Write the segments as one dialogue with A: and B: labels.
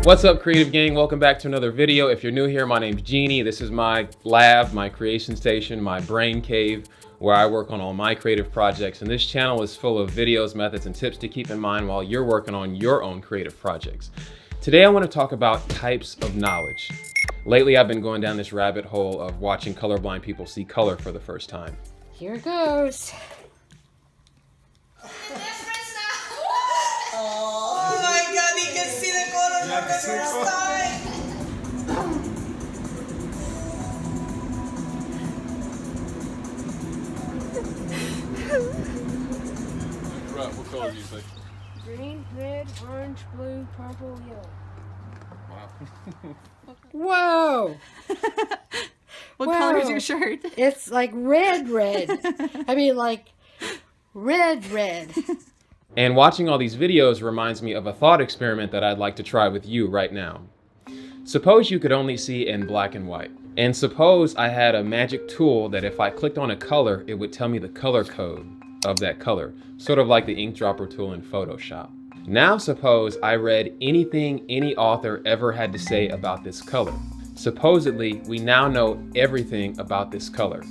A: What's up, creative gang? Welcome back to another video. If you're new here, my name's Genie. This is my lab, my creation station, my brain cave, where I work on all my creative projects. And this channel is full of videos, methods, and tips to keep in mind while you're working on your own creative projects. Today, I want to talk about types of knowledge. Lately, I've been going down this rabbit hole of watching colorblind people see color for the first time.
B: Here goes.
C: Oh my God, he can see the color for the first time.
A: What color do you think?
B: Green, red, orange, blue, purple, yellow.
A: Wow.
B: Whoa!
D: What
B: Whoa.
D: color is your shirt?
B: It's like red. I mean, like red.
A: And watching all these videos reminds me of a thought experiment that I'd like to try with you right now. Suppose you could only see in black and white. And suppose I had a magic tool that if I clicked on a color, it would tell me the color code of that color, sort of like the ink dropper tool in Photoshop. Now suppose I read anything any author ever had to say about this color. Supposedly, we now know everything about this color.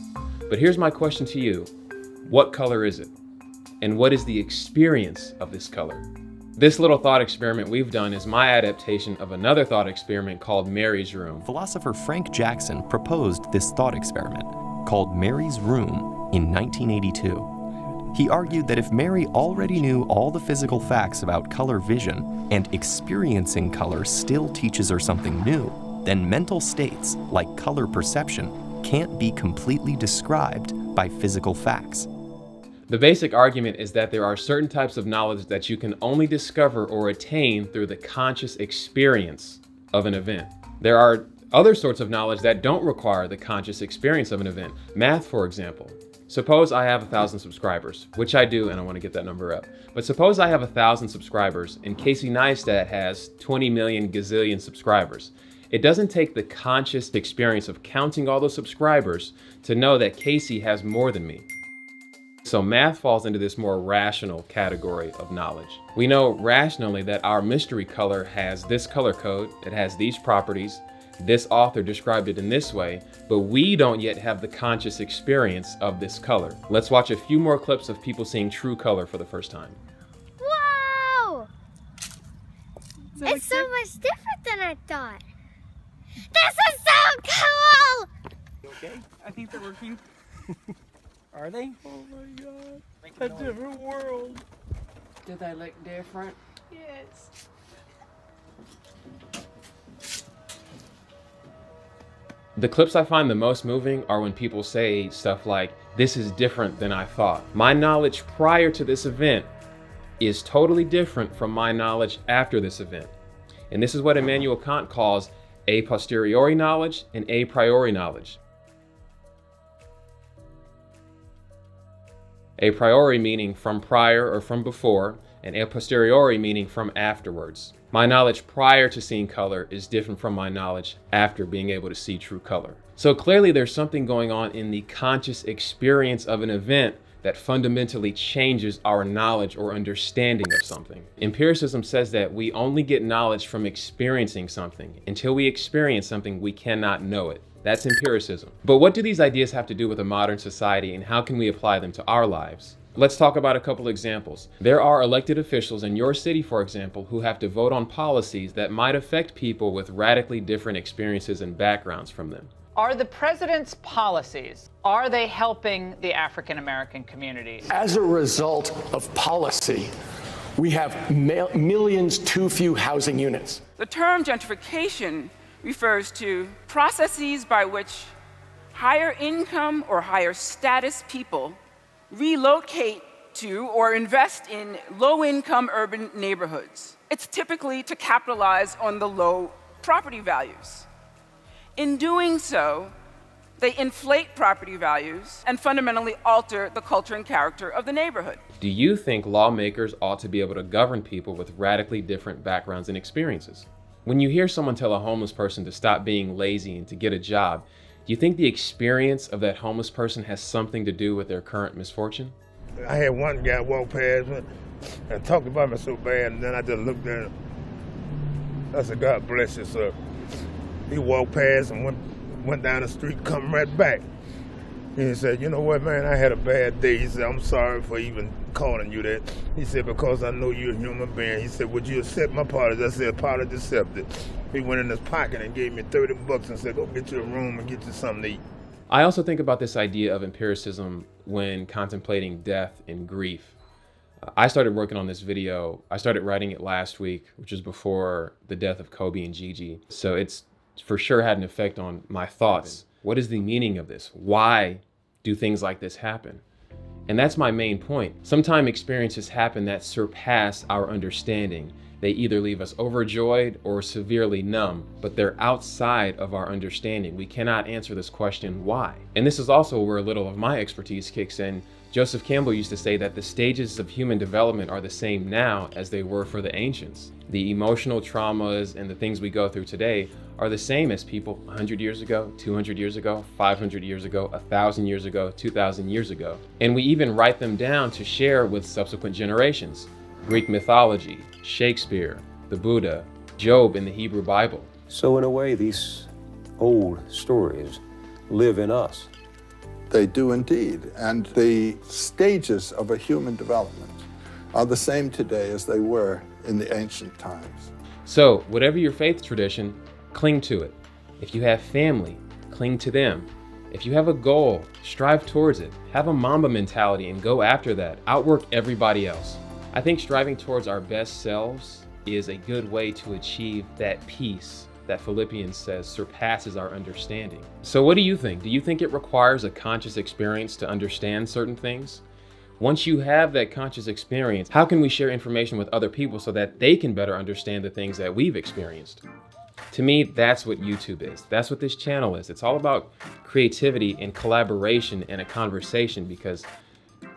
A: But here's my question to you. What color is it? And what is the experience of this color? This little thought experiment we've done is my adaptation of another thought experiment called Mary's Room.
E: Philosopher Frank Jackson proposed this thought experiment, called Mary's Room, in 1982. He argued that if Mary already knew all the physical facts about color vision, and experiencing color still teaches her something new, then mental states, like color perception, can't be completely described by physical facts.
A: The basic argument is that there are certain types of knowledge that you can only discover or attain through the conscious experience of an event. There are other sorts of knowledge that don't require the conscious experience of an event. Math, for example. Suppose I have 1,000 subscribers, which I do, and I want to get that number up. But suppose I have 1,000 subscribers and Casey Neistat has 20 million gazillion subscribers. It doesn't take the conscious experience of counting all those subscribers to know that Casey has more than me. So math falls into this more rational category of knowledge. We know rationally that our mystery color has this color code, it has these properties, this author described it in this way, but we don't yet have the conscious experience of this color. Let's watch a few more clips of people seeing true color for the first time.
F: Whoa! It's so much different than I thought. This is so cool!
C: Okay, I think they're working. Are they? Oh my God, a different world.
B: Do they look different?
C: Yes.
A: The clips I find the most moving are when people say stuff like, "This is different than I thought." My knowledge prior to this event is totally different from my knowledge after this event. And this is what Immanuel Kant calls a posteriori knowledge and a priori knowledge. A priori meaning from prior or from before, and a posteriori meaning from afterwards. My knowledge prior to seeing color is different from my knowledge after being able to see true color. So clearly there's something going on in the conscious experience of an event that fundamentally changes our knowledge or understanding of something. Empiricism says that we only get knowledge from experiencing something. Until we experience something, we cannot know it. That's empiricism. But what do these ideas have to do with a modern society, and how can we apply them to our lives? Let's talk about a couple examples. There are elected officials in your city, for example, who have to vote on policies that might affect people with radically different experiences and backgrounds from them.
G: Are the president's policies, are they helping the African American community?
H: As a result of policy, we have millions too few housing units.
I: The term gentrification refers to processes by which higher income or higher status people relocate to or invest in low-income urban neighborhoods. It's typically to capitalize on the low property values. In doing so, they inflate property values and fundamentally alter the culture and character of the neighborhood.
A: Do you think lawmakers ought to be able to govern people with radically different backgrounds and experiences? When you hear someone tell a homeless person to stop being lazy and to get a job, do you think the experience of that homeless person has something to do with their current misfortune?
J: I had one guy walk past me and talked about me so bad, and then I just looked at him. I said, God bless you, sir. He walked past and went down the street, come right back. And he said, you know what, man, I had a bad day. He said, I'm sorry for even calling you that. He said, because I know you're a human being. He said, would you accept my apology? I said, apology accepted. He went in his pocket and gave me $30 and said, go get you a room and get you something to eat.
A: I also think about this idea of empiricism when contemplating death and grief. I started working on this video. I started writing it last week, which was before the death of Kobe and Gigi. So it's for sure had an effect on my thoughts. What is the meaning of this? Why do things like this happen? And that's my main point. Sometimes experiences happen that surpass our understanding. They either leave us overjoyed or severely numb, but they're outside of our understanding. We cannot answer this question, why? And this is also where a little of my expertise kicks in. Joseph Campbell used to say that the stages of human development are the same now as they were for the ancients. The emotional traumas and the things we go through today are the same as people 100 years ago, 200 years ago, 500 years ago, 1,000 years ago, 2,000 years ago. And we even write them down to share with subsequent generations. Greek mythology, Shakespeare, the Buddha, Job in the Hebrew Bible.
K: So in a way, these old stories live in us.
L: They do indeed. And the stages of a human development are the same today as they were in the ancient times.
A: So whatever your faith tradition, cling to it. If you have family, cling to them. If you have a goal, strive towards it. Have a Mamba mentality and go after that. Outwork everybody else. I think striving towards our best selves is a good way to achieve that peace that Philippians says surpasses our understanding. So what do you think? Do you think it requires a conscious experience to understand certain things? Once you have that conscious experience, how can we share information with other people so that they can better understand the things that we've experienced? To me, that's what YouTube is. That's what this channel is. It's all about creativity and collaboration and a conversation, because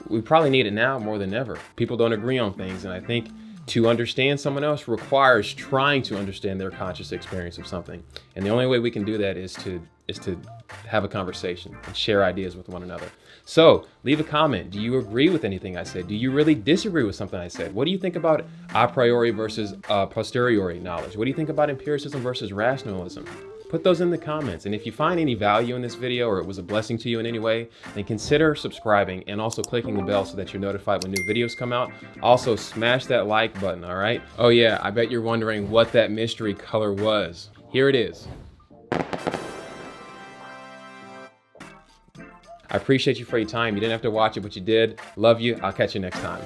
A: we probably need it now more than ever. People don't agree on things, and I think to understand someone else requires trying to understand their conscious experience of something. And the only way we can do that is to have a conversation and share ideas with one another. So leave a comment. Do you agree with anything I said? Do you really disagree with something I said? What do you think about a priori versus posteriori knowledge? What do you think about empiricism versus rationalism? Put those in the comments. And if you find any value in this video or it was a blessing to you in any way, then consider subscribing and also clicking the bell so that you're notified when new videos come out. Also, smash that like button, all right? Oh yeah, I bet you're wondering what that mystery color was. Here it is. I appreciate you for your time. You didn't have to watch it, but you did. Love you. I'll catch you next time.